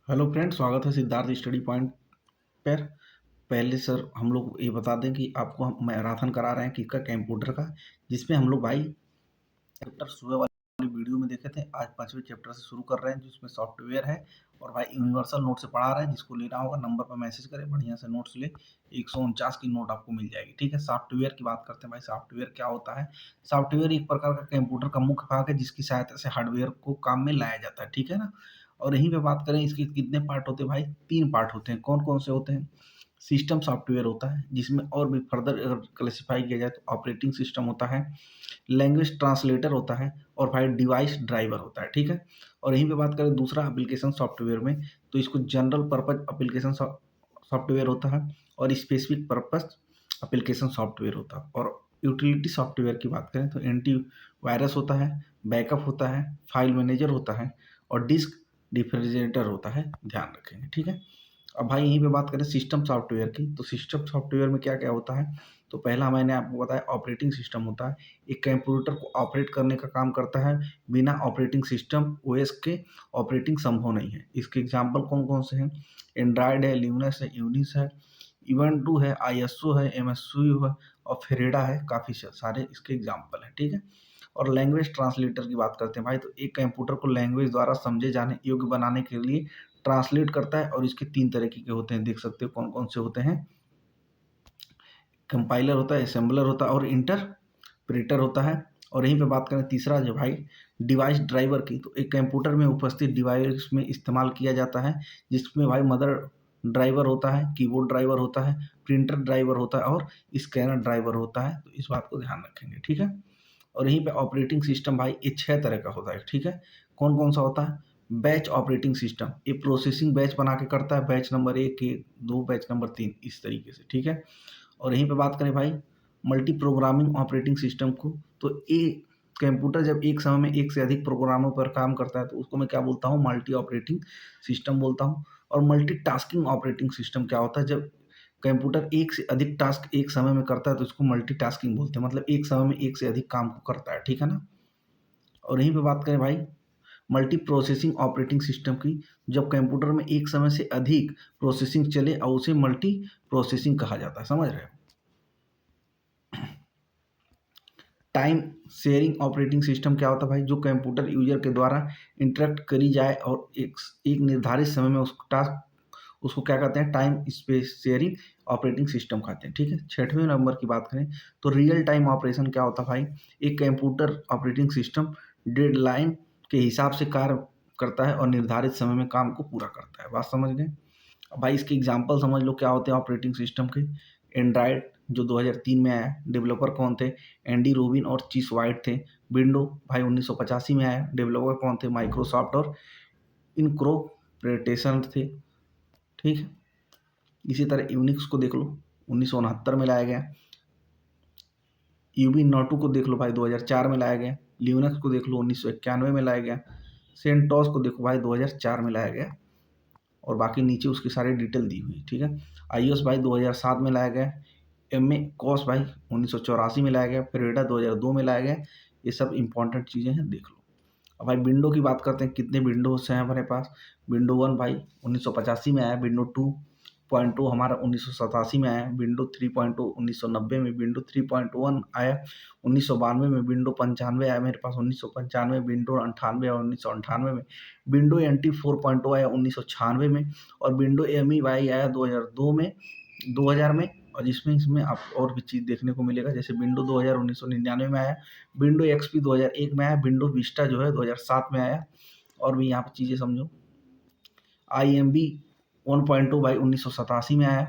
Hello friend, स्वागत है Siddharth study point पर। पहले सर हम लोग ये बता दें कि आपको हम मैराथन करा रहे हैं किसका, कंप्यूटर का, जिसमें हम लोग भाई चैप्टर सुबह वाली वीडियो में देखे थे। आज 5वें चैप्टर से शुरू कर रहे हैं जिसमें सॉफ्टवेयर है, और भाई यूनिवर्सल नोट से पढ़ा रहे हैं। जिसको लेना होगा नंबर पर मैसेज करें, बढ़िया से नोट्स ले। 149 की नोट आपको मिल जाएगी। ठीक है, सॉफ्टवेयर की बात करते हैं भाई। सॉफ्टवेयर क्या होता है? सॉफ्टवेयर एक प्रकार का कंप्यूटर का मुख्य भाग है जिसकी सहायता से हार्डवेयर को काम में लाया जाता है। ठीक है ना। और यहीं पे बात करें इसके कितने पार्ट होते हैं भाई? 3 पार्ट होते हैं। कौन कौन से होते हैं? सिस्टम सॉफ्टवेयर होता है जिसमें और भी फर्दर अगर क्लासिफाई किया जाए तो ऑपरेटिंग सिस्टम होता है, लैंग्वेज ट्रांसलेटर होता है, और भाई डिवाइस ड्राइवर होता है। ठीक है। और यहीं पे बात करें दूसरा एप्लीकेशन सॉफ्टवेयर में, तो इसको जनरल पर्पज एप्लीकेशन सॉफ्टवेयर होता है, और स्पेसिफिक पर्पज एप्लीकेशन सॉफ्टवेयर होता है। और यूटिलिटी सॉफ्टवेयर की बात करें तो एंटी वायरस होता है, बैकअप होता है, फाइल मैनेजर होता है, और डिस्क डिफ्रिजरेटर होता है। ध्यान रखेंगे। ठीक है। अब भाई यहीं पे बात करें सिस्टम सॉफ्टवेयर की, तो सिस्टम सॉफ्टवेयर में क्या क्या होता है? तो पहला मैंने आपको बताया ऑपरेटिंग सिस्टम होता है। एक कंप्यूटर को ऑपरेट करने का काम करता है। बिना ऑपरेटिंग सिस्टम ओएस के ऑपरेटिंग संभव नहीं है। इसके एग्जांपल कौन कौन से हैं? एंड्रॉयड है, लिनक्स है, यूनिक्स है, इवेंटू है, आईएसओ है, एमएसयू है, और फेरेडा है। काफ़ी सारे इसके एग्जाम्पल हैं। ठीक है। और लैंग्वेज ट्रांसलेटर की बात करते हैं भाई, तो एक कंप्यूटर को लैंग्वेज द्वारा समझे जाने योग्य बनाने के लिए ट्रांसलेट करता है। और इसके 3 तरीके के होते हैं, देख सकते हो कौन कौन से होते हैं। कंपाइलर होता है, असेंबलर होता है, और इंटरप्रेटर होता है। और यहीं पे बात करें तीसरा जो भाई डिवाइस ड्राइवर की, तो एक कंप्यूटर में उपस्थित डिवाइस में इस्तेमाल किया जाता है, जिसमें भाई मदर ड्राइवर होता है, कीबोर्ड ड्राइवर होता है, प्रिंटर ड्राइवर होता है, और स्कैनर ड्राइवर होता है। तो इस बात को ध्यान रखेंगे। ठीक है। और यहीं पे ऑपरेटिंग सिस्टम भाई ये 6 तरह का होता है। ठीक है। कौन कौन सा होता है? बैच ऑपरेटिंग सिस्टम, ये प्रोसेसिंग बैच बना के करता है। बैच नंबर 1 के 2, बैच नंबर 3, इस तरीके से। ठीक है। और यहीं पे बात करें भाई मल्टी प्रोग्रामिंग ऑपरेटिंग सिस्टम को, तो ये कंप्यूटर जब एक समय में एक से अधिक प्रोग्रामों पर काम करता है तो उसको मैं क्या बोलता हूँ? मल्टी ऑपरेटिंग सिस्टम बोलता हूँ। और मल्टीटास्किंग ऑपरेटिंग सिस्टम क्या होता है? जब कंप्यूटर एक से अधिक टास्क एक समय में करता है तो इसको मल्टीटास्किंग बोलते हैं, मतलब एक समय में एक से अधिक काम को करता है। ठीक है ना। और यहीं पे बात करें भाई मल्टी प्रोसेसिंग ऑपरेटिंग सिस्टम की, जब कंप्यूटर में एक समय से अधिक प्रोसेसिंग चले और उसे मल्टी प्रोसेसिंग कहा जाता है। समझ रहे हो? टाइम शेयरिंग ऑपरेटिंग सिस्टम क्या होता है भाई? जो कंप्यूटर यूजर के द्वारा इंटरेक्ट करी जाए और एक निर्धारित समय में उस टास्क, उसको क्या कहते हैं? Time space sharing operating system कहते हैं। ठीक है। 6वें नंबर की बात करें तो रियल टाइम ऑपरेशन क्या होता है भाई? एक कंप्यूटर ऑपरेटिंग सिस्टम डेडलाइन के हिसाब से कार्य करता है और निर्धारित समय में काम को पूरा करता है। बात समझ गए? अब भाई इसके एग्जाम्पल समझ लो क्या होते हैं ऑपरेटिंग सिस्टम के। एंड्रॉयड जो 2003 में आया, डेवलपर कौन थे? एंडी रोबिन और चीस वाइट थे। विंडो भाई 1985 में आया, डेवलपर कौन थे? माइक्रोसॉफ्ट और इनकॉर्पोरेटेशन थे। ठीक है। इसी तरह यूनिक्स को देख लो, 1969 में लाया गया। यूबी नोटू को देख लो भाई, 2004 में लाया गया। लिनक्स को देख लो, 1991 में लाया गया। सेंटोस को देखो भाई, 2004 में लाया गया। और बाकी नीचे उसकी सारी डिटेल दी हुई है। ठीक है। आईओएस भाई 2007 में लाया गया। एमए कॉस भाई 1984 में लाया गया। फेरेडा 2002 में लाया गया। ये सब इंपॉर्टेंट चीज़ें हैं, देख लो। अब भाई विंडो की बात करते हैं, कितने विंडोज हैं हमारे पास? विंडो 1 भाई 1985 में आया। विंडो 2.0 हमारा 1987 में आया। विंडो 3.0 1990 में। विंडो 3.1 आया 1992 में। विंडो 95 आया मेरे पास 1995। विंडो 98 आया 1998 में। विंडो एनटी 4.0 आया 1996 में। और विंडो एमई वाई आया 2000 में। और इसमें आप और भी चीज़ देखने को मिलेगा, जैसे विंडो 2000 1999 में आया। विंडो एक्सपी 2001 में आया। विंडो विस्टा जो है 2007 में आया। और भी यहाँ पर चीज़ें समझो। IMB 1.0 भाई 1987 में आया।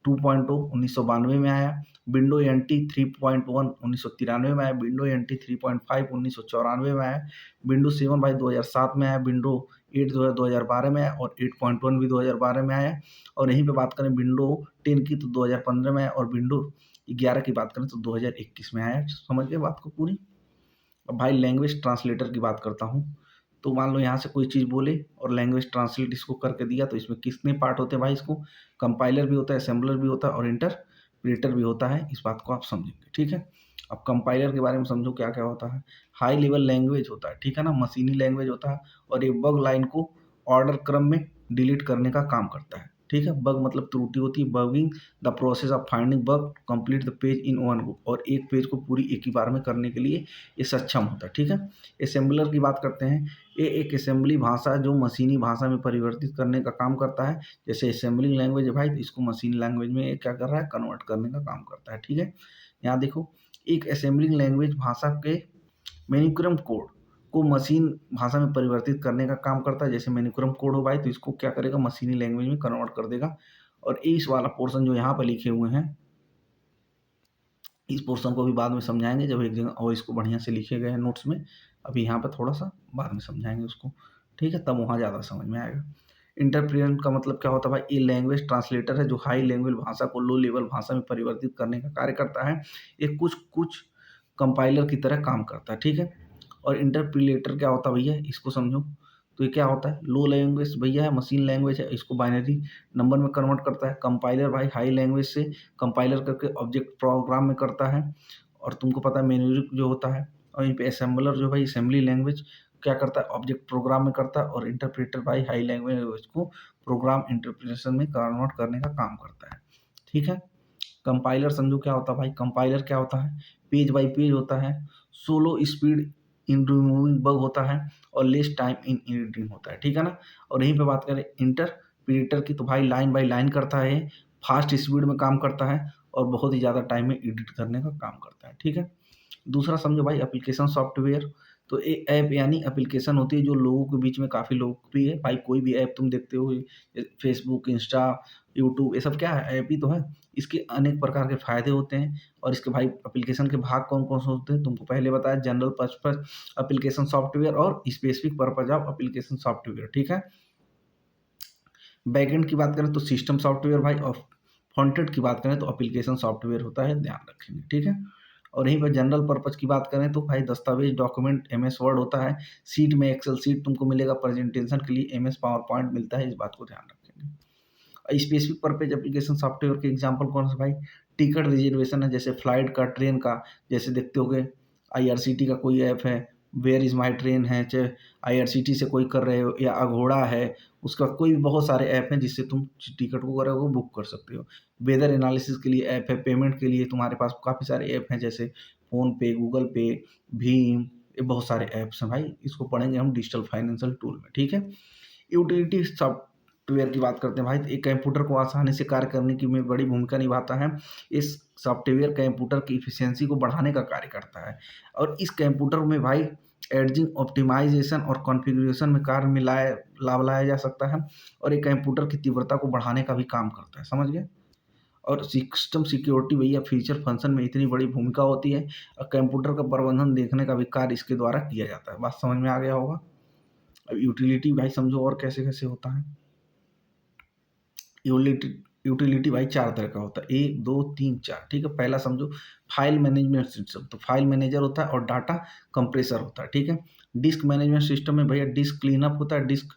2.0 1992 में आया। विंडो NT 3.1 1993 में आया। विंडो NT 3.5 1994 में आया। विंडो 7 भाई 2007 में आया। विंडो 8 जो है 2012 में आया। और 8.1 भी 2012 में आया। और यहीं पे बात करें विंडो 10 की तो 2015 में आया। और विंडो 11 की बात करें तो 2021 में आया। समझ गए बात को पूरी? अब भाई लैंग्वेज ट्रांसलेटर की बात करता हूँ, तो मान लो यहाँ से कोई चीज़ बोले और लैंग्वेज ट्रांसलेट इसको करके दिया, तो इसमें कितने पार्ट होते हैं भाई? इसको कंपाइलर भी होता है, असेंबलर भी होता है, और इंटरप्रेटर भी होता है। इस बात को आप समझेंगे। ठीक है। अब कंपाइलर के बारे में समझो क्या क्या होता है। हाई लेवल लैंग्वेज होता है, ठीक है ना, मशीनी लैंग्वेज होता है, और ये बग लाइन को ऑर्डर क्रम में डिलीट करने का काम करता है। ठीक है, बग मतलब त्रुटि होती है। Bugging the process of finding bug complete the page in one go, और एक पेज को पूरी एक ही बार में करने के लिए ये सक्षम होता है। ठीक है, असेंबलर की बात करते हैं। ये एक असेंबली भाषा जो मशीनी भाषा में परिवर्तित करने का काम करता है। जैसे असेंबलिंग लैंग्वेज है भाई, तो इसको मशीन लैंग्वेज में ये क्या कर रहा है, कन्वर्ट करने का काम करता है। ठीक है, यहाँ देखो, एक असेंबलिंग लैंग्वेज भाषा के मैन्युक्रम कोड को मशीन भाषा में परिवर्तित करने का काम करता है। जैसे मैन्युक्रम कोड हो भाई, तो इसको क्या करेगा, मशीनी लैंग्वेज में कन्वर्ट कर देगा। और इस वाला पोर्शन जो यहाँ पर लिखे हुए हैं, इस पोर्शन को भी बाद में समझाएंगे जब एक जगह और इसको बढ़िया से लिखे गए हैं नोट्स में। अभी यहाँ पर थोड़ा सा बाद में समझाएंगे उसको। ठीक है, तब वहाँ ज़्यादा समझ में आएगा। इंटरप्रेटर का मतलब क्या होता है भाई, ये लैंग्वेज ट्रांसलेटर है जो हाई लैंग्वेज भाषा को लो लेवल भाषा में परिवर्तित करने का कार्य करता है। ये कुछ कुछ कंपाइलर की तरह काम करता है। ठीक है, और इंटरप्रिलेटर क्या होता है भैया, इसको समझो। तो ये क्या होता है, लो लैंग्वेज भैया है, मशीन लैंग्वेज है, इसको बाइनरी नंबर में कन्वर्ट करता है। कंपाइलर भाई हाई लैंग्वेज से कंपाइलर करके ऑब्जेक्ट प्रोग्राम में करता है। और तुमको पता है मेन्यूरिक जो होता है। और यहीं पे असेंबलर जो भाई असेंबली लैंग्वेज क्या करता है, ऑब्जेक्ट प्रोग्राम में करता है। और इंटरप्रेटर भाई हाई लैंग्वेज को प्रोग्राम इंटरप्रिटेशन में कन्वर्ट करने का काम करता है। ठीक है, कंपाइलर समझो क्या होता है भाई, कंपाइलर क्या होता है, पेज बाय पेज होता है, solo speed in removing bug होता है, और लेस टाइम इन एडिटिंग होता है। ठीक है ना। और यहीं पे बात करें इंटरप्रेटर की, तो भाई लाइन बाय लाइन करता है, फास्ट स्पीड में काम करता है, और बहुत ही ज़्यादा टाइम में एडिट करने का काम करता है। ठीक है, दूसरा समझो भाई एप्लीकेशन सॉफ्टवेयर। तो एक ऐप यानी एप्लीकेशन होती है जो लोगों के बीच में काफ़ी लोकप्रिय है। भाई कोई भी ऐप तुम देखते हो, फेसबुक, इंस्टा, यूट्यूब, ये सब क्या है, ऐप ही तो है। इसके अनेक प्रकार के फ़ायदे होते हैं। और इसके भाई एप्लीकेशन के भाग कौन-कौन से होते हैं, तुमको पहले बताया, जनरल पर्पज़ एप्लीकेशन सॉफ्टवेयर और specific purpose of application software. ठीक है। बैकएंड की बात करें तो सिस्टम सॉफ्टवेयर भाई, और फ्रंट एंड की बात करें तो एप्लीकेशन सॉफ्टवेयर होता है, ध्यान रखेंगे। ठीक है। और यहीं पर जनरल पर्पज़ की बात करें तो भाई दस्तावेज डॉक्यूमेंट एमएस वर्ड होता है, शीट में एक्सेल शीट तुमको मिलेगा, प्रेजेंटेशन के लिए एमएस पावर पॉइंट मिलता है, इस बात को ध्यान रखेंगे। और स्पेसिफिक पर्पज़ एप्लीकेशन सॉफ्टवेयर के एग्जांपल कौन से भाई, टिकट रिजर्वेशन है, जैसे फ्लाइट का, ट्रेन का, जैसे देखते होगे आईआरसीटी का कोई ऐप है, वेयर इज़ माई ट्रेन है, चाहे आईआरसीटी से कोई कर रहे हो, या अघोड़ा है, उसका कोई भी बहुत सारे ऐप हैं जिससे तुम टिकट को करोगे बुक कर सकते हो। वेदर एनालिसिस के लिए ऐप है, पेमेंट के लिए तुम्हारे पास काफ़ी सारे ऐप हैं, जैसे फ़ोनपे, गूगल पे, भीम, ये बहुत सारे ऐप्स हैं भाई। इसको पढ़ेंगे हम डिजिटल फाइनेंशियल टूल में। ठीक है। यूटिलिटी सॉफ्टवेयर की बात करते हैं भाई, तो एक कंप्यूटर को आसानी से कार्य करने की में बड़ी भूमिका निभाता है। इस सॉफ्टवेयर कंप्यूटर की इफिशियंसी को बढ़ाने का कार्य करता है। और इस कंप्यूटर में भाई एडिटिंग, ऑप्टिमाइजेशन और कॉन्फ़िगरेशन में कार्य में लाभ लाया जा सकता है। और एक कंप्यूटर की तीव्रता को बढ़ाने का भी काम करता है, समझ गए। और सिस्टम सिक्योरिटी भैया फीचर फंक्शन में इतनी बड़ी भूमिका होती है, और कंप्यूटर का प्रबंधन देखने का भी कार्य इसके द्वारा किया जाता है। बात समझ में आ गया होगा। अब यूटिलिटी भाई समझो और कैसे कैसे होता है। यूटिलिटी यूटिलिटी भाई चार तरह का होता है, 1 2 3 4। ठीक है, पहला समझो फाइल मैनेजमेंट सिस्टम, तो फाइल मैनेजर होता है और डाटा कंप्रेसर होता है। ठीक है, डिस्क मैनेजमेंट सिस्टम में भैया डिस्क क्लीनअप होता है, डिस्क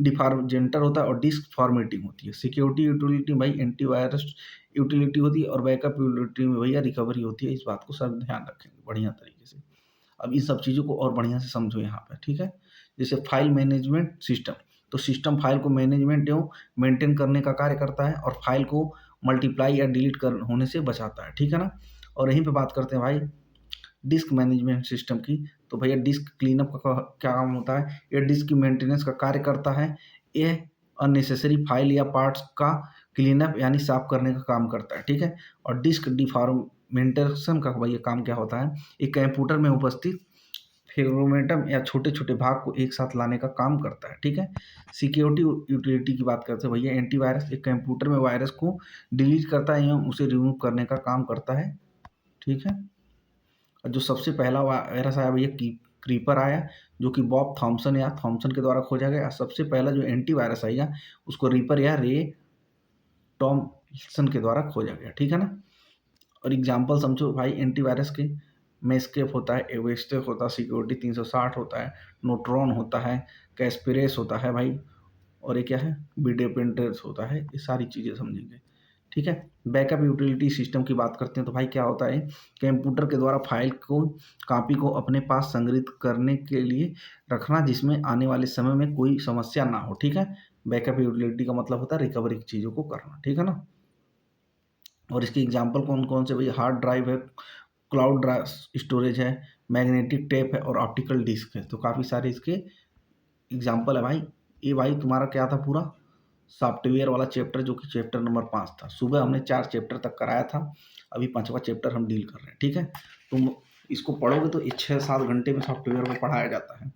डिफॉर्मेटर होता है, और डिस्क फॉर्मेटिंग होती है। सिक्योरिटी यूटिलिटी भाई एंटीवायरस यूटिलिटी होती है, और बैकअप यूटिलिटी में भैया रिकवरी होती है। इस बात को सब ध्यान रखेंगे बढ़िया तरीके से। अब इन सब चीज़ों को और बढ़िया से समझो यहाँ पे। ठीक है, जैसे फाइल मैनेजमेंट सिस्टम, तो सिस्टम फाइल को मैनेजमेंट एवं मेंटेन करने का कार्य करता है, और फाइल को मल्टीप्लाई या डिलीट कर होने से बचाता है। ठीक है ना। और यहीं पे बात करते हैं भाई डिस्क मैनेजमेंट सिस्टम की, तो भैया डिस्क क्लीनअप का क्या काम होता है, ये डिस्क की मेंटेनेंस का कार्य करता है। ये अननेसेसरी फाइल या पार्ट्स का क्लीनअप यानी साफ करने का काम करता है। ठीक है, और डिस्क डिफॉर्मेंटेशन का भैया काम क्या होता है, एक कंप्यूटर में उपस्थित फ्रेगमेंटम या छोटे-छोटे भाग को एक साथ लाने का काम करता है। ठीक है, सिक्योरिटी यूटिलिटी की बात करते हैं भैया, एंटीवायरस एक कंप्यूटर में वायरस को डिलीट करता है एवं उसे रिमूव करने का काम करता है। ठीक है, और जो सबसे पहला वायरस आया भैया क्रीपर आया, जो कि बॉब थॉम्सन या थॉम्सन के द्वारा खोजा गया। सबसे पहला जो एंटीवायरस आएगा उसको रीपर या रे टॉमसन के द्वारा खोजा गया। ठीक है ना। और एग्जाम्पल समझो भाई एंटीवायरस के, मेस्केप होता है, एवेस्टेक होता है, सिक्योरिटी 360 होता है, नोट्रॉन होता है, कैस्पिरेस होता है भाई, और ये क्या है, बीडेपेंटर्स होता है। ये सारी चीज़ें समझेंगे। ठीक है, बैकअप यूटिलिटी सिस्टम की बात करते हैं, तो भाई क्या होता है, कंप्यूटर के द्वारा फाइल को कॉपी को अपने पास संग्रहित करने के लिए रखना, जिसमें आने वाले समय में कोई समस्या ना हो। ठीक है, बैकअप यूटिलिटी का मतलब होता है रिकवरी की चीज़ों को करना, ठीक है ना। और इसके एग्जाम्पल कौन कौन से भाई, हार्ड ड्राइव है, क्लाउड ड्राइव स्टोरेज है, मैग्नेटिक टेप है और ऑप्टिकल डिस्क है। तो काफ़ी सारे इसके एग्जाम्पल है भाई। ये भाई तुम्हारा क्या था, पूरा सॉफ्टवेयर वाला चैप्टर, जो कि चैप्टर नंबर 5 था। सुबह हमने 4 चैप्टर तक कराया था, अभी 5वां चैप्टर हम डील कर रहे हैं, ठीक है। तुम इसको पढ़ोगे तो ये 6-7 घंटे में सॉफ्टवेयर को पढ़ाया जाता है,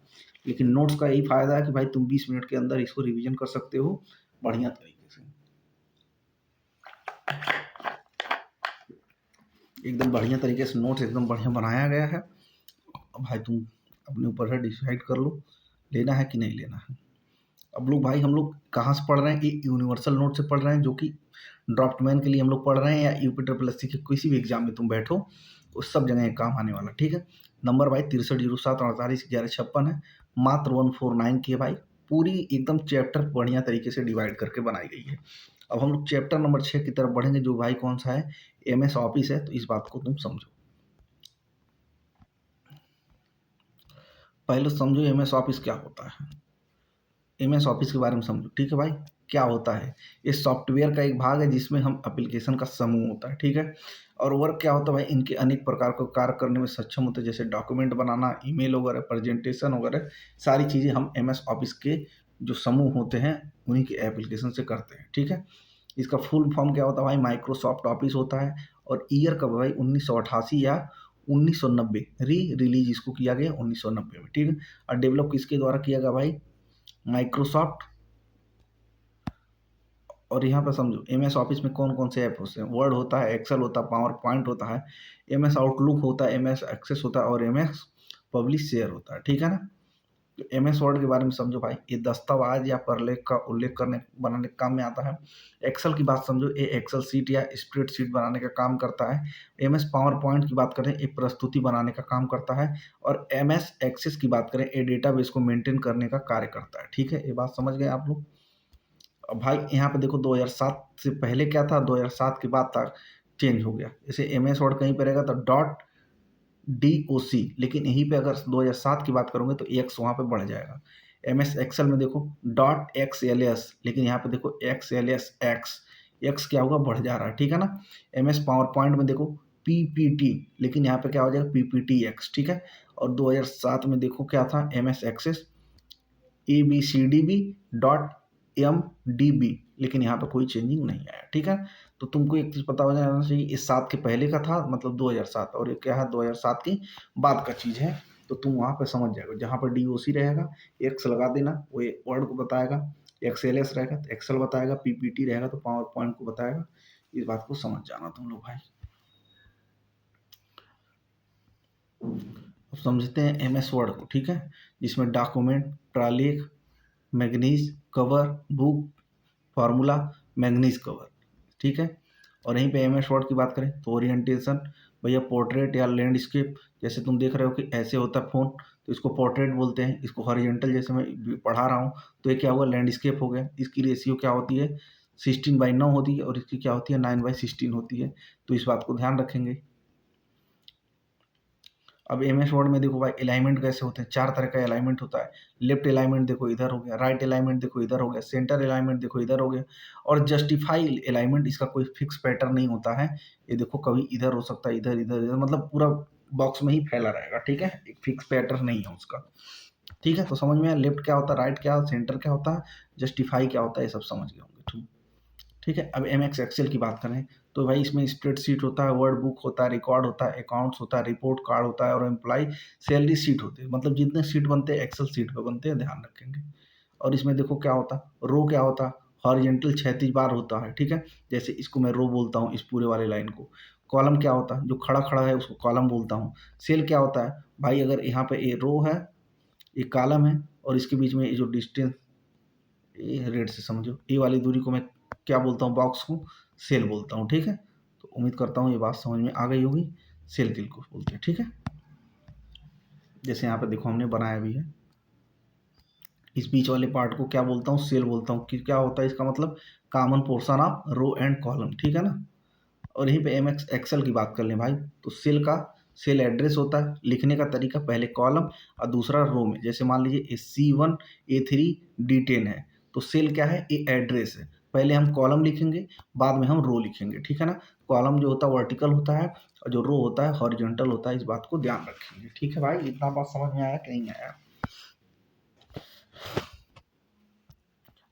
लेकिन नोट्स का यही फ़ायदा है कि भाई तुम 20 मिनट के अंदर इसको रिवीजन कर सकते हो बढ़िया तरीके से, एकदम बढ़िया तरीके से नोट्स एकदम बढ़िया बनाया गया है। अब भाई तुम अपने ऊपर है, डिसाइड कर लो लेना है कि नहीं लेना है। अब लोग भाई, हम लोग कहाँ से पढ़ रहे हैं, ये यूनिवर्सल नोट से पढ़ रहे हैं, जो कि ड्राफ्टमैन के लिए हम लोग पढ़ रहे हैं, या यूपी के किसी भी एग्जाम में तुम बैठो उस सब जगह काम आने वाला, ठीक है। नंबर भाई 6307 48 1156 है, मात्र 149 की है भाई। पूरी एकदम चैप्टर बढ़िया तरीके से डिवाइड करके बनाई गई है। अब हम लोग चैप्टर नंबर 6 की तरफ बढ़ेंगे, जो भाई कौन सा है, MS ऑफिस है। तो इस बात को तुम समझो, पहले समझो MS ऑफिस क्या होता है। MS ऑफिस के बारे में समझो, ठीक है भाई। क्या होता है, ये सॉफ्टवेयर का एक भाग है जिसमें हम एप्लीकेशन का समूह होता है, ठीक है। और वर्क क्या होता है भाई, इनके अनेक प्रकार को कार्य करने में सक्षम होते हैं, जैसे डॉक्यूमेंट बनाना, ईमेल वगैरह, प्रेजेंटेशन वगैरह, सारी चीज़ें हम MS ऑफिस के जो समूह होते हैं उन्हीं के एप्लीकेशन से करते हैं, ठीक है। इसका फुल फॉर्म क्या होता है भाई, माइक्रोसॉफ्ट ऑफिस होता है। और ईयर कब भाई, 1988 या 1990, रिलीज इसको किया गया 1990 में, ठीक है। और डेवलप किसके द्वारा किया गया भाई, माइक्रोसॉफ्ट। और यहाँ पर समझो MS ऑफिस में कौन कौन से ऐप होते हैं, वर्ड होता है, एक्सेल होता है, पावर पॉइंट होता है, MS आउटलुक होता है, MS एक्सेस होता है और MS पब्लिश शेयर होता है, ठीक है ना। तो MS वर्ड के बारे में समझो भाई, ये दस्तावेज या प्रलेख का उल्लेख करने बनाने के काम में आता है। एक्सेल की बात समझो, ये एक्सेल सीट या स्प्रेडशीट बनाने का काम करता है। MS पावर पॉइंट की बात करें, ये प्रस्तुति बनाने का काम करता है। और MS एक्सेस की बात करें, ये डेटाबेस को मेंटेन करने का कार्य करता है, ठीक है। ये बात समझ गए आप लोग। अब भाई यहाँ पे देखो 2007 से पहले क्या था, 2007 के बाद तक चेंज हो गया। जैसे MS वर्ड कहीं पे रहेगा तो .doc, लेकिन यहीं पे अगर 2007 की बात करोगे तो x वहाँ पे बढ़ जाएगा। MS एक्सेल में देखो .xls, लेकिन यहाँ पे देखो xls x क्या होगा, बढ़ जा रहा है, ठीक है ना। MS पावर पॉइंट में देखो PPT, लेकिन यहाँ पे क्या हो जाएगा, PPTX, ठीक है। और 2007 में देखो क्या था, MS एक्सेस abcdb.mdb, लेकिन यहाँ पे कोई चेंजिंग नहीं आया, ठीक है। तो तुमको एक चीज़ पता हो जाना चाहिए, इस 7 के पहले का था मतलब 2007, और ये क्या है 2007 की बाद का चीज़ है। तो तुम वहाँ पे समझ जाएगा, जहाँ पर DOC रहेगा एक्स लगा देना, वो वर्ड को बताएगा। XLS रहेगा तो एक्सेल बताएगा, PPT रहेगा तो पावर पॉइंट को बताएगा। इस बात को समझ जाना तुम लोग भाई। अब समझते हैं MS वर्ड को, ठीक है, जिसमें डॉक्यूमेंट, प्रालेख, magazine cover, book, formula, magazine cover, ठीक है। और यहीं पे MS वर्ड की बात करें तो ओरिएंटेशन, भैया पोर्ट्रेट या लैंडस्केप, जैसे तुम देख रहे हो कि ऐसे होता है फ़ोन तो इसको पोर्ट्रेट बोलते हैं। इसको हॉरिजॉन्टल जैसे मैं पढ़ा रहा हूँ तो ये क्या हुआ, लैंडस्केप हो गया। इसकी रेशियो क्या होती है, 16:9 होती है, और इसकी क्या होती है, 9:16 होती है। तो इस बात को ध्यान रखेंगे। अब MS वर्ड में देखो भाई, अलाइनमेंट कैसे होते हैं, 4 तरह का अलाइनमेंट होता है। लेफ्ट अलाइनमेंट देखो इधर हो गया, राइट अलाइनमेंट देखो इधर हो गया, सेंटर अलाइनमेंट देखो इधर हो गया, और जस्टिफाई अलाइनमेंट, इसका कोई फिक्स पैटर्न नहीं होता है। ये देखो कभी इधर हो सकता है, इधर इधर इधर, मतलब पूरा बॉक्स में ही फैला रहेगा, ठीक है। एक फिक्स पैटर्न नहीं है उसका, ठीक है। तो समझ में आया, लेफ्ट क्या होता है, राइट क्या, सेंटर क्या होता है, जस्टिफाई क्या होता है, ये सब समझ गए होंगे, ठीक। ठीक है। अब MS एक्सेल की बात करें तो भाई इसमें स्प्रेडशीट होता है, वर्ड बुक होता है, रिकॉर्ड होता है, अकाउंट्स होता है, रिपोर्ट कार्ड होता है, और एम्प्लॉय सैलरी शीट होते हैं। मतलब जितने शीट बनते हैं एक्सेल शीट पे बनते हैं, ध्यान रखेंगे। और इसमें देखो क्या होता है, रो क्या होता है, हॉरिजॉन्टल क्षैतिज बार होता है, ठीक है। जैसे इसको मैं रो बोलता हूँ, इस पूरे वाले लाइन को। कॉलम क्या होता है, जो खड़ा खड़ा है उसको कॉलम बोलता हूँ। सेल क्या होता है भाई, अगर यहाँ पे ये रो है, ये कॉलम है, और इसके बीच में ये जो डिस्टेंस, ये रेड से समझो, ये वाली दूरी को मैं क्या बोलता हूँ, बॉक्स को सेल बोलता हूँ, ठीक है। तो उम्मीद करता हूँ ये बात समझ में आ गई होगी। सेल किल को बोलते हैं, ठीक है। जैसे यहाँ पे देखो हमने बनाया भी है, इस बीच वाले पार्ट को क्या बोलता हूँ, सेल बोलता हूँ। कि क्या होता है इसका मतलब, common portion of row and column, ठीक है ना। और यहीं पे MS एक्सेल की बात कर लें भाई, तो सेल का सेल एड्रेस होता है, लिखने का तरीका पहले कॉलम और दूसरा रो में। जैसे मान लीजिए C1 A3 D10 है, तो सेल क्या है, ये एड्रेस है। पहले हम कॉलम लिखेंगे, बाद में हम रो लिखेंगे, ठीक है ना। कॉलम जो होता है वर्टिकल होता है और जो रो होता है हॉरिजॉन्टल होता है, इस बात को ध्यान रखेंगे, ठीक है भाई। इतना बात समझ में आया कि नहीं आया?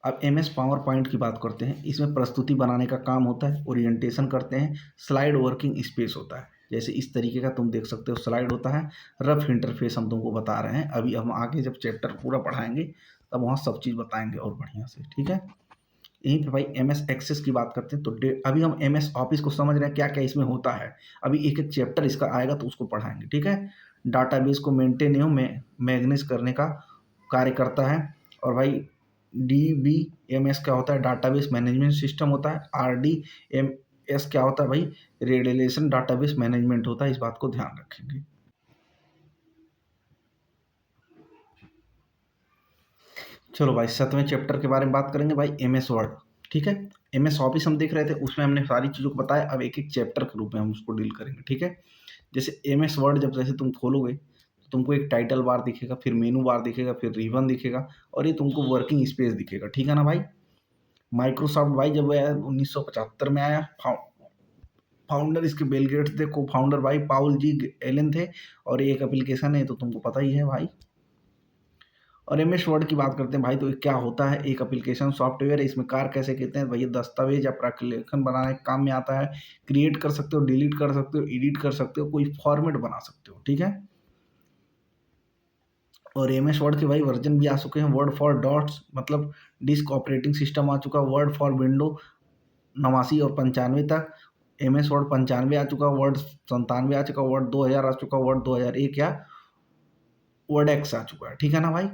अब एमएस पावर पॉइंट की बात करते हैं। इसमें प्रस्तुति बनाने का काम होता है, ओरिएंटेशन करते हैं, स्लाइड वर्किंग स्पेस होता है। जैसे इस तरीके का तुम देख सकते हो स्लाइड होता है, रफ इंटरफेस हम तुमको बता रहे हैं। अभी हम आगे जब चैप्टर पूरा पढ़ाएंगे तब वहाँ सब चीज़ बताएंगे और बढ़िया से, ठीक है। यहीं पे भाई एमएस एक्सेस की बात करते हैं। तो अभी हम एमएस ऑफिस को समझ रहे हैं क्या क्या इसमें होता है। अभी एक एक चैप्टर इसका आएगा तो उसको पढ़ाएंगे, ठीक है। डाटाबेस को मेंटेन एवं मैनेज करने का कार्य करता है। और भाई डीबीएमएस क्या होता है, डाटाबेस मैनेजमेंट सिस्टम होता है। आरडीएमएस क्या होता है भाई, रिलेशन डाटाबेस मैनेजमेंट होता है। इस बात को ध्यान रखेंगे। चलो भाई 7वें चैप्टर के बारे में बात करेंगे भाई, एमएस वर्ड, ठीक है। एमएस ऑफिस हम देख रहे थे, उसमें हमने सारी चीज़ों को बताया। अब एक एक चैप्टर के रूप में हम उसको डील करेंगे, ठीक है। जैसे एमएस वर्ड जब जैसे तुम खोलोगे तो तुमको एक टाइटल बार दिखेगा, फिर मेनू बार दिखेगा, फिर रिबन दिखेगा और ये तुमको वर्किंग स्पेस दिखेगा, ठीक है ना भाई। माइक्रोसॉफ्ट भाई जब 1975 में आया, फाउंडर इसके बिल गेट्स थे, को फाउंडर भाई पाउल जी एलन थे। और ये एक एप्लीकेशन है तो तुमको पता ही है भाई। और एमएस वर्ड की बात करते हैं भाई, तो ये क्या होता है, एक एप्लीकेशन सॉफ्टवेयर है। इसमें कार्य कैसे कहते हैं भाई, दस्तावेज या प्रालेखन बनाने के काम में आता है। क्रिएट कर सकते हो, डिलीट कर सकते हो, एडिट कर सकते हो, कोई फॉर्मेट बना सकते हो, ठीक है। और एमएस वर्ड के भाई वर्जन भी आ चुके हैं। वर्ड फॉर डॉट्स मतलब डिस्क ऑपरेटिंग सिस्टम आ चुका है। वर्ड फॉर विंडो 89 और 95 तक। एमएस वर्ड 95 आ चुका, वर्ड 97 आ चुका, वर्ड 2000 आ चुका, वर्ड 2001 या वर्ड एक्स आ चुका है, ठीक है ना भाई।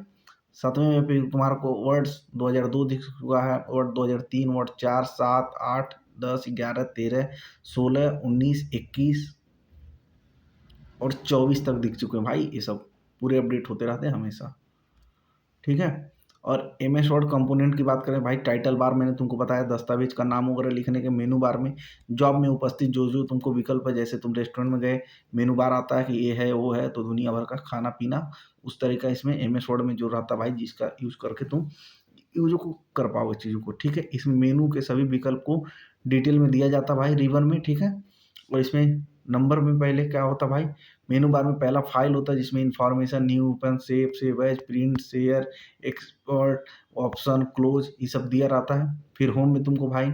7वें में फिर तुम्हारे को वर्ड्स 2002 दिख चुका है, वर्ड 2003, वर्ड 4, 7, 8, 10, 11, 13, 16, 19, 21 और 24 तक दिख चुके हैं भाई। ये सब पूरे अपडेट होते रहते हैं हमेशा, ठीक है। और एमएस वर्ड कंपोनेंट की बात करें भाई, टाइटल बार मैंने तुमको बताया, दस्तावेज का नाम वगैरह लिखने के। मेनू बार में जॉब में उपस्थित जो जो तुमको विकल्प है, जैसे तुम रेस्टोरेंट में गए, मेनू बार आता है कि ये है वो है, तो दुनिया भर का खाना पीना उस तरह का इसमें एमएस वर्ड में जो रहता है भाई, जिसका यूज़ करके तुम यूज़ को कर पाओगे चीज़ों को, ठीक है। इसमें मेनू के सभी विकल्प को डिटेल में दिया जाता है भाई रिबन में, ठीक है। और इसमें नंबर में पहले क्या होता है भाई, मेनू बार में पहला फाइल होता है जिसमें information, new, open, save as, print, share, export, option, close, ये सब दिया रहता है। फिर होम में तुमको भाई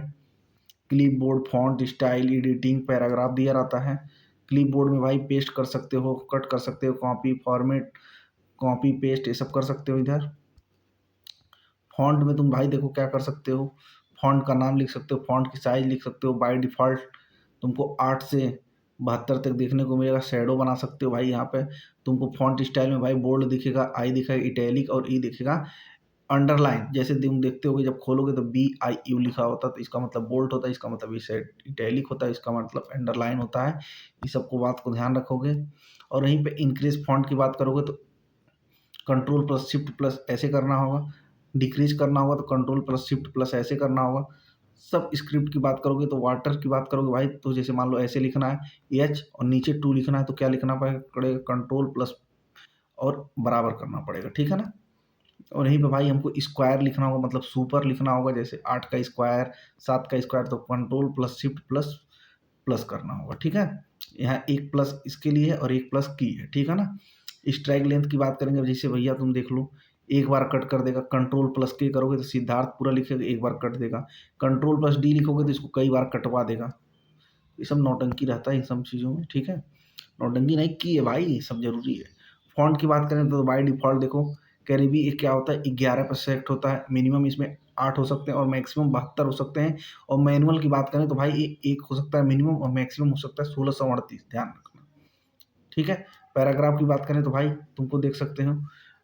clipboard, font style, editing, paragraph दिया रहता है। क्लिपबोर्ड में भाई पेस्ट कर सकते हो, कट कर सकते हो, कॉपी फॉर्मेट, कॉपी पेस्ट ये सब कर सकते हो इधर। फॉन्ट में तुम भाई देखो क्या कर सकते हो, फॉन्ट का नाम लिख सकते हो, फॉन्ट की साइज लिख सकते हो। बाय डिफ़ॉल्ट तुमको 8 से 72 तक देखने को मिलेगा। शैडो बना सकते हो भाई। यहाँ पे तुमको फॉन्ट स्टाइल में भाई बोल्ड दिखेगा, आई दिखेगा, इटैलिक और ई दिखेगा, अंडरलाइन। जैसे तुम देखते होगे जब खोलोगे तो BIU लिखा होता है तो इसका मतलब बोल्ड होता है, इसका मतलब इस इटैलिक होता है, इसका मतलब अंडरलाइन होता है। इस सबको बात को ध्यान रखोगे। और वहीं पे इंक्रीज फॉन्ट की बात करोगे तो कंट्रोल प्लस शिफ्ट प्लस ऐसे करना होगा। डिक्रीज करना होगा तो कंट्रोल प्लस शिफ्ट प्लस ऐसे करना होगा। सब स्क्रिप्ट की बात करोगे तो वाटर की बात करोगे भाई, तो जैसे मान लो ऐसे लिखना है एच और नीचे 2 लिखना है तो क्या लिखना पड़ेगा, कंट्रोल प्लस और बराबर करना पड़ेगा, ठीक है ना। और यहीं पे भाई हमको स्क्वायर लिखना होगा, मतलब सुपर लिखना होगा। जैसे 8 का स्क्वायर, 7 का स्क्वायर, तो control plus shift plus plus करना होगा, ठीक है। यहाँ एक प्लस इसके लिए है और एक प्लस की है, ठीक है ना। स्ट्राइक लेंथ की बात करेंगे, जैसे भैया तुम देख लो एक बार कट कर देगा, कंट्रोल प्लस के करोगे तो सिद्धार्थ पूरा लिखेगा, एक बार कट देगा। कंट्रोल प्लस डी लिखोगे तो इसको कई बार कटवा देगा। ये सब नौटंकी रहता है इन सब चीज़ों में, ठीक है। नौटंकी नहीं की है भाई, ये सब जरूरी है। फॉन्ट की बात करें तो बाय डिफ़ॉल्ट देखो कैरिबी एक क्या होता है, 11 पर सेलेक्ट होता है। मिनिमम इसमें 8 हो सकते हैं और मैक्सिमम 72 हो सकते हैं। और मैनुअल की बात करें तो भाई ये एक हो सकता है मिनिमम और मैक्सिमम हो सकता है 1638, ध्यान रखना, ठीक है। पैराग्राफ की बात करें तो भाई तुमको देख सकते हो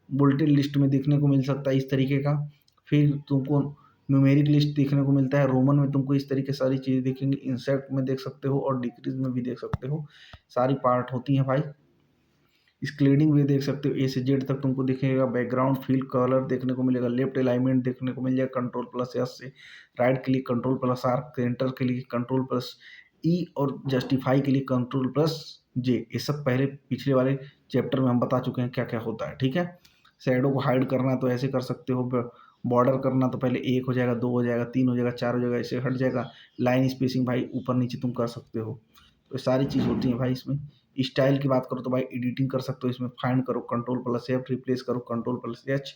बुलेटिन लिस्ट में देखने को मिल सकता है इस तरीके का। फिर तुमको न्यूमेरिक लिस्ट देखने को मिलता है, रोमन में तुमको इस तरीके सारी चीज़ें दिखेंगी। इंसर्ट में देख सकते हो और डिक्रीज में भी देख सकते हो, सारी पार्ट होती हैं भाई। स्क्लेडिंग भी देख सकते हो, ए से जेड तक तुमको दिखेगा। बैकग्राउंड फील कलर देखने को मिलेगा, लेफ्ट अलाइनमेंट देखने को मिल जाएगा कंट्रोल प्लस एस से, right click control plus R, centre के लिए कंट्रोल प्लस ई और जस्टिफाई के लिए कंट्रोल प्लस जे। ये सब पहले पिछले वाले चैप्टर में हम बता चुके हैं क्या क्या होता है, ठीक है। शैडो को हाइड करना है तो ऐसे कर सकते हो, बॉर्डर करना तो पहले 1 हो जाएगा, 2 हो जाएगा, 3 हो जाएगा, 4 हो जाएगा, ऐसे हट जाएगा। लाइन स्पेसिंग भाई ऊपर नीचे तुम कर सकते हो। तो सारी चीज़ होती है भाई इसमें। स्टाइल की बात करो तो भाई एडिटिंग कर सकते हो इसमें, फाइंड करो Ctrl+F, रिप्लेस करो Ctrl+H,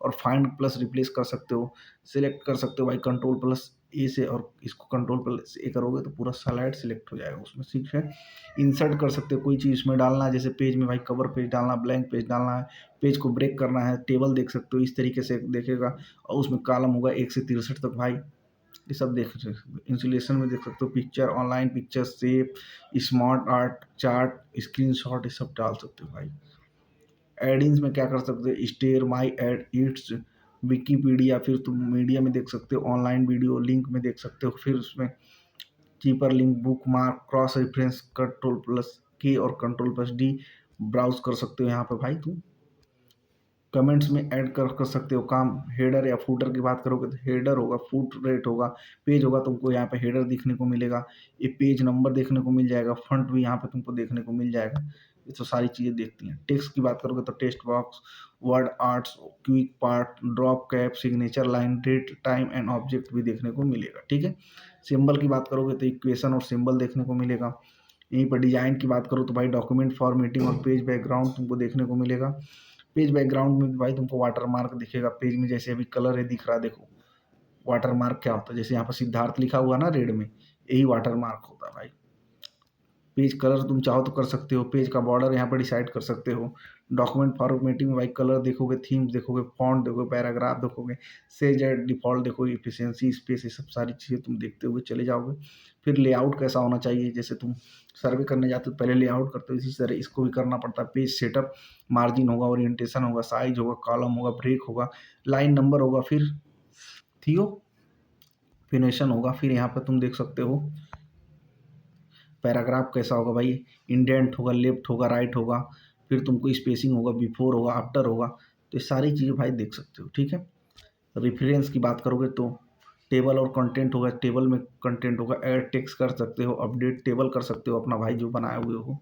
और फाइंड प्लस रिप्लेस कर सकते हो। सिलेक्ट कर सकते हो भाई Ctrl+A से, और इसको Ctrl+A करोगे तो पूरा स्लाइड सिलेक्ट हो जाएगा उसमें, ठीक है। इंसर्ट कर सकते हो कोई चीज़ इसमें डालना है, जैसे पेज में भाई कवर पेज डालना, ब्लैंक पेज डालना है, पेज को ब्रेक करना है, टेबल देख सकते हो इस तरीके से देखेगा, और उसमें कॉलम होगा 1 से 63 तक भाई, ये सब देख सकते हो। इंसुलेशन में देख सकते हो picture, online picture, shape, smart art, chart, screenshot, ये सब डाल सकते हो भाई। एडिंग्स में क्या कर सकते हो, store, my add, its, Wikipedia, फिर तुम मीडिया में देख सकते हो, ऑनलाइन वीडियो लिंक में देख सकते हो, फिर उसमें cheaper link, book mark, cross reference, Ctrl+K और Ctrl+D ब्राउज कर सकते हो यहाँ पे भाई तुम। कमेंट्स में ऐड कर सकते हो काम। हेडर या फूटर की बात करोगे तो हेडर होगा, फुट रेट होगा, पेज होगा, तुमको यहाँ पे हेडर दिखने को मिलेगा, ये पेज नंबर देखने को मिल जाएगा, फ्रंट भी यहाँ पे तुमको देखने को मिल जाएगा। ये तो सारी चीज़ें देखती हैं। टेक्स्ट की बात करोगे तो text box, word arts, quick part, drop cap, signature line, date, time and object भी देखने को मिलेगा, ठीक है। सिंबल की बात करोगे तो इक्वेशन और सिंबल देखने को मिलेगा। यहीं पर डिजाइन की बात करो तो भाई डॉक्यूमेंट फॉर्मेटिंग और पेज बैकग्राउंड तुमको देखने को मिलेगा। पेज बैकग्राउंड में भाई तुमको वाटर मार्क दिखेगा पेज में, जैसे अभी कलर है दिख रहा है, देखो वाटर मार्क क्या होता है, जैसे यहाँ पर सिद्धार्थ लिखा हुआ ना रेड में, यही वाटर मार्क होता है भाई। पेज कलर तुम चाहो तो कर सकते हो, पेज का बॉर्डर यहाँ पर डिसाइड कर सकते हो। डॉक्यूमेंट फॉर्मेटिंग में भाई कलर देखोगे, थीम्स देखोगे, फॉन्ट देखोगे, पैराग्राफ देखोगे, सेज एड डिफॉल्ट देखोगे, इफिशियंसी, स्पेस, ये सब सारी चीज़ें तुम देखते हुए चले जाओगे। फिर लेआउट कैसा होना चाहिए, जैसे तुम सर्वे करने जाते हो पहले लेआउट करते हो, इसी तरह इसको भी करना पड़ता है। पेज सेटअप, मार्जिन होगा, ओरिएंटेशन होगा, साइज होगा, कॉलम होगा, ब्रेक होगा, लाइन नंबर होगा, फिर थियो फिनेशन होगा, फिर यहाँ पर तुम देख सकते हो पैराग्राफ कैसा होगा भाई, इंडेंट होगा, लेफ्ट होगा, राइट होगा, फिर तुमको स्पेसिंग होगा, बिफोर होगा, आफ्टर होगा, तो ये सारी चीज़ें भाई देख सकते हो, ठीक है। रेफरेंस की बात करोगे तो टेबल और कंटेंट होगा, टेबल में कंटेंट होगा, ऐड टेक्स्ट कर सकते हो, अपडेट टेबल कर सकते हो अपना भाई जो बनाए हुए हो।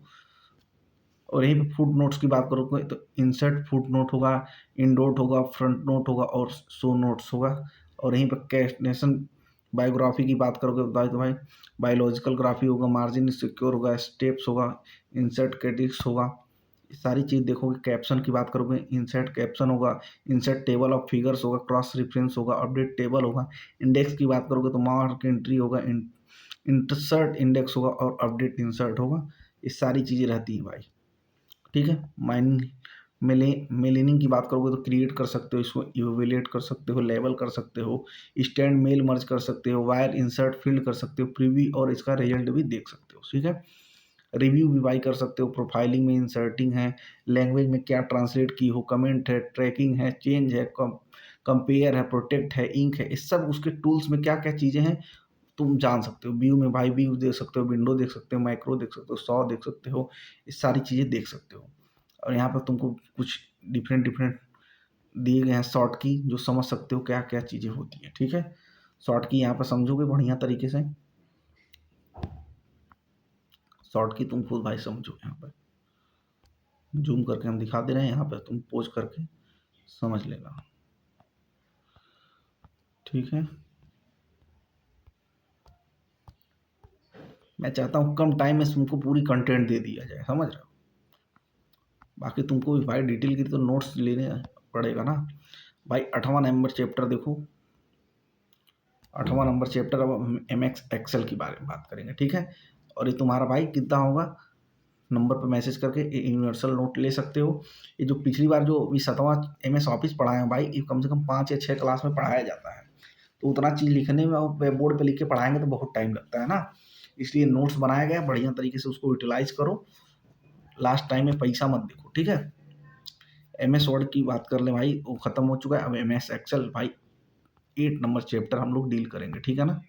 और यहीं पे फुट नोट्स की बात करोगे तो इंसर्ट फुट नोट होगा, इंडोट होगा, फ्रंट नोट होगा और शो नोट्स होगा। और यहीं पर कैस्टेशन बायोग्राफी की बात करोगे तो भाई बायोलॉजिकल ग्राफी होगा, मार्जिन सिक्योर होगा, स्टेप्स होगा, इंसर्ट क्रेडिट्स होगा, ये सारी चीज़ देखोगे। कैप्शन की बात करोगे, इंसर्ट कैप्शन होगा, इंसर्ट टेबल ऑफ फिगर्स होगा, क्रॉस रेफरेंस होगा, अपडेट टेबल होगा। इंडेक्स की बात करोगे तो मार्क एंट्री होगा, इंसर्ट इंडेक्स होगा और अपडेट इंसर्ट होगा। ये सारी चीज़ें रहती हैं भाई, ठीक है। माइन मेलिनिंग की बात करोगे तो क्रिएट कर सकते हो, इसको इवेलुएट कर सकते हो, लेबल कर सकते हो, स्टैंड मेल मर्ज कर सकते हो, वायर इंसर्ट फील्ड कर सकते हो, प्रीव्यू और इसका रिजल्ट भी देख सकते हो, ठीक है। रिव्यू भी बाई कर सकते हो, प्रोफाइलिंग में इंसर्टिंग है, लैंग्वेज में क्या ट्रांसलेट की हो, कमेंट है, ट्रैकिंग है, चेंज है, कंपेयर है, प्रोटेक्ट है, इंक है, इस सब उसके टूल्स में क्या क्या चीज़ें हैं तुम जान सकते हो। व्यू में भाई व्यू देख सकते हो, विंडो देख सकते हो, मैक्रो देख सकते हो, सॉ देख सकते हो, ये सारी चीज़ें देख सकते हो। और यहाँ पर तुमको कुछ डिफरेंट डिफरेंट दिए गए हैं शॉर्ट की, जो समझ सकते हो क्या क्या चीज़ें होती हैं, ठीक है। शॉर्ट की यहाँ पर समझोगे बढ़िया तरीके से, शॉर्ट की तुम खुद भाई समझो, यहाँ पर जूम करके हम दिखा दे रहे हैं, यहाँ पर तुम पोज करके समझ लेना, ठीक है। मैं चाहता हूँ कम टाइम में तुमको पूरी कंटेंट दे दिया जाए, समझ रहे हो। बाकी तुमको भी भाई डिटेल की तो नोट्स लेने पड़ेगा ना भाई। 8वां नंबर चैप्टर देखो, 8वां नंबर चैप्टर, अब हम MS एक्सेल के बारे में बात करेंगे, ठीक है। और ये तुम्हारा भाई कितना होगा, नंबर पर मैसेज करके यूनिवर्सल नोट ले सकते हो। ये जो पिछली बार जो अभी 7वां MS ऑफिस पढ़ाए हैं भाई, ये कम से कम 5 या 6 क्लास में पढ़ाया जाता है, तो उतना चीज़ लिखने में और बोर्ड पे लिख के पढ़ाएंगे तो बहुत टाइम लगता है ना। इसलिए नोट्स बनाया गया, बढ़िया तरीके से उसको यूटिलाइज करो, लास्ट टाइम में पैसा मत देखो, ठीक है। MS वर्ड की बात कर ले भाई, वो खत्म हो चुका है, अब MS एक्सेल भाई 8 नंबर चैप्टर हम लोग डील करेंगे, ठीक है ना।